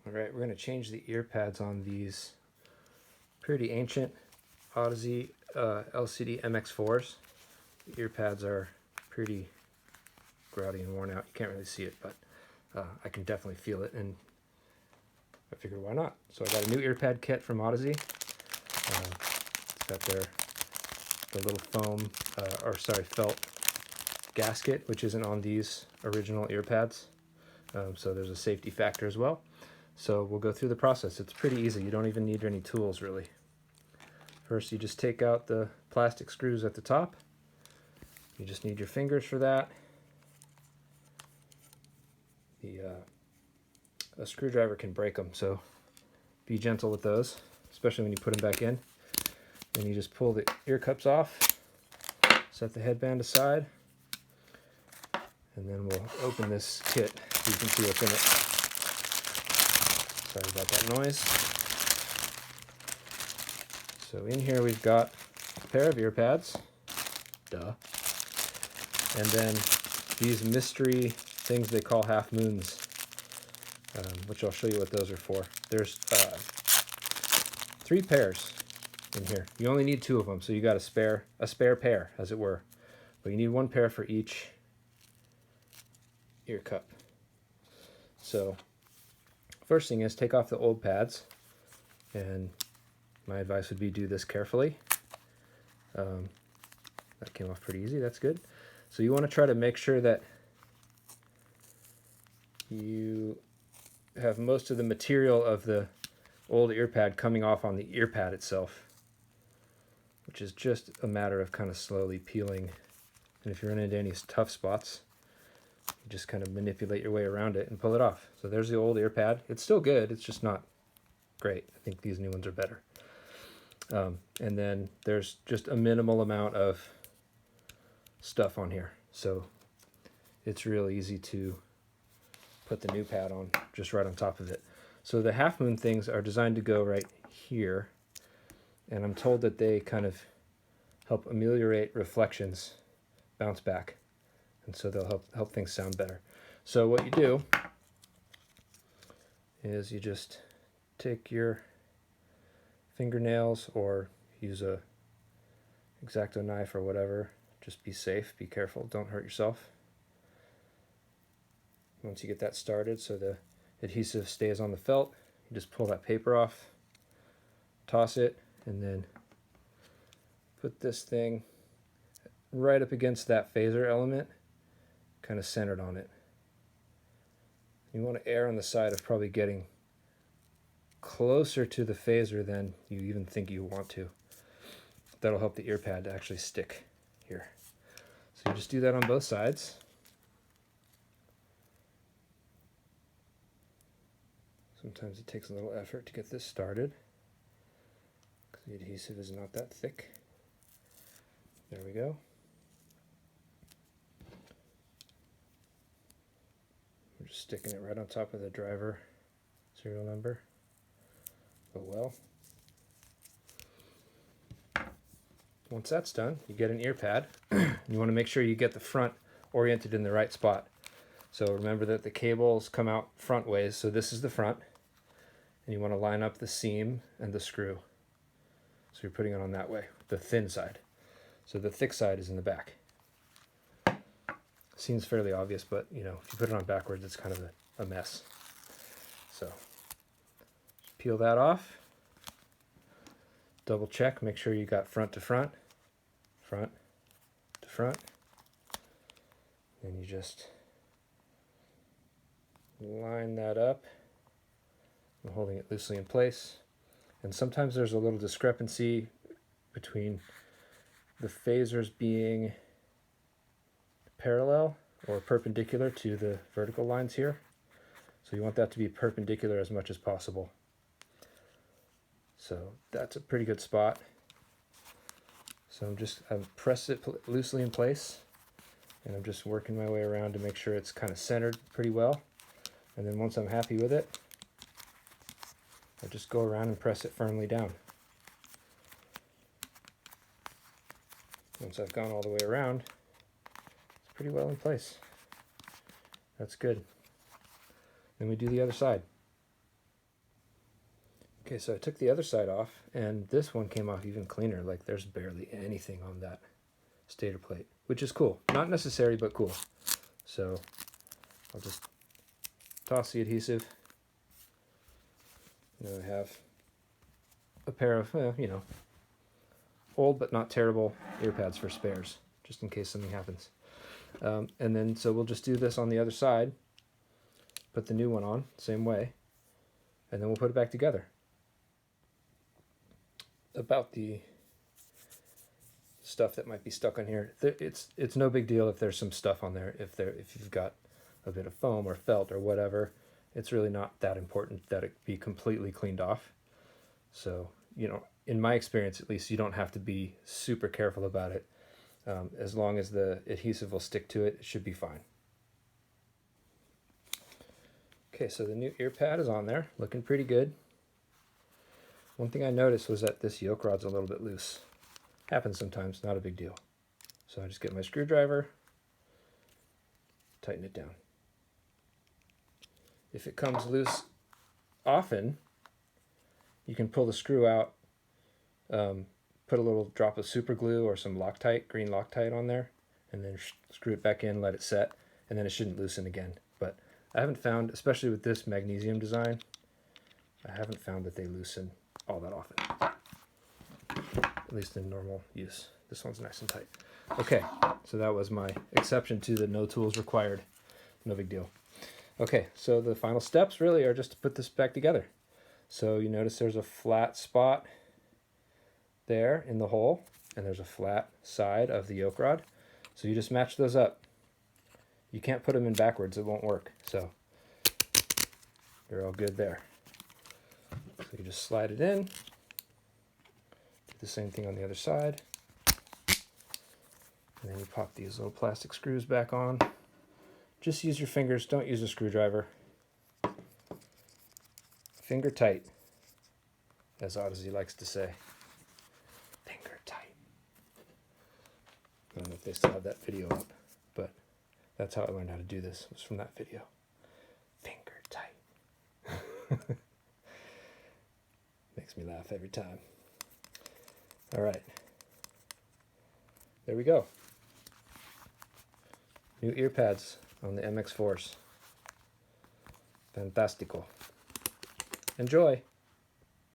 Alright, we're going to change the ear pads on these pretty ancient Audeze LCD MX4s. The ear pads are pretty grotty and worn out. You can't really see it, but I can definitely feel it, and I figured why not. So I got a new ear pad kit from Audeze. It's got the little foam, felt gasket, which isn't on these original ear pads. So there's a safety factor as well. So we'll go through the process. It's pretty easy. You don't even need any tools, really. First, you just take out the plastic screws at the top. You just need your fingers for that. A screwdriver can break them, so be gentle with those, especially when you put them back in. Then you just pull the ear cups off, set the headband aside, and then we'll open this kit so you can see what's in it. Sorry about that noise. So in here we've got a pair of ear pads, duh, and then these mystery things they call half moons, which I'll show you what those are for. There's 3 pairs in here. You only need 2 of them, so you got a spare pair, as it were. But you need 1 pair for each ear cup. So first thing is take off the old pads, and my advice would be do this carefully. That came off pretty easy, that's good. So you want to try to make sure that you have most of the material of the old ear pad coming off on the ear pad itself, which is just a matter of kind of slowly peeling. And if you run into any tough spots, you just kind of manipulate your way around it and pull it off. So there's the old ear pad. It's still good, it's just not great. I think these new ones are better. And then there's just a minimal amount of stuff on here, so it's real easy to put the new pad on just right on top of it. So the half moon things are designed to go right here, and I'm told that they kind of help ameliorate reflections, bounce back, and so they'll help things sound better. So what you do is you just take your fingernails or use a X-Acto knife or whatever. Just be safe, be careful, don't hurt yourself. Once you get that started so the adhesive stays on the felt, you just pull that paper off, toss it, and then put this thing right up against that phaser element, kind of centered on it. You want to err on the side of probably getting closer to the phaser than you even think you want to. That'll help the ear pad to actually stick here. So you just do that on both sides. Sometimes it takes a little effort to get this started because the adhesive is not that thick. There we go. We're just sticking it right on top of the driver serial number. Go well. Once that's done, you get an ear pad. You want to make sure you get the front oriented in the right spot. So remember that the cables come out front ways, so this is the front, and you want to line up the seam and the screw. So you're putting it on that way, the thin side. So the thick side is in the back. Seems fairly obvious, but you know, if you put it on backwards, it's kind of a mess. So peel that off. Double check, make sure you got front to front, front to front. Then you just line that up. I'm holding it loosely in place. And sometimes there's a little discrepancy between the phasers being parallel or perpendicular to the vertical lines here. So you want that to be perpendicular as much as possible. So that's a pretty good spot. So I've pressed it loosely in place, and I'm just working my way around to make sure it's kind of centered pretty well. And then once I'm happy with it, I just go around and press it firmly down. Once I've gone all the way around, it's pretty well in place. That's good. Then we do the other side. Okay, so I took the other side off, and this one came off even cleaner. Like there's barely anything on that stator plate, which is cool. Not necessary, but cool. So I'll just toss the adhesive. Now I have a pair of, you know, old but not terrible ear pads for spares, just in case something happens. And then, so we'll just do this on the other side, put the new one on, same way, and then we'll put it back together. About the stuff that might be stuck on here, it's no big deal if there's some stuff on there. If you've got a bit of foam or felt or whatever, it's really not that important that it be completely cleaned off. So, you know, in my experience at least, you don't have to be super careful about it. As long as the adhesive will stick to it, it should be fine. Okay, so the new ear pad is on there, looking pretty good. One thing I noticed was that this yoke rod's a little bit loose. Happens sometimes, not a big deal. So I just get my screwdriver, tighten it down. If it comes loose often, you can pull the screw out, put a little drop of super glue or some Loctite, green Loctite on there, and then screw it back in, let it set, and then it shouldn't loosen again. But I haven't found, especially with this magnesium design, I haven't found that they loosen all that often, at least in normal use. This one's nice and tight. Okay, so that was my exception to the no tools required. No big deal. Okay, so the final steps really are just to put this back together. So you notice there's a flat spot there in the hole, and there's a flat side of the yoke rod. So you just match those up. You can't put them in backwards, it won't work. So you're all good there. So you just slide it in. Do the same thing on the other side. And then you pop these little plastic screws back on. Just use your fingers, don't use a screwdriver. Finger tight, as Audeze likes to say. Finger tight. I don't know if they still have that video up, but that's how I learned how to do this, was from that video. Finger tight. Makes me laugh every time. All right. There we go. New ear pads on the MX4s. Fantastico. Enjoy!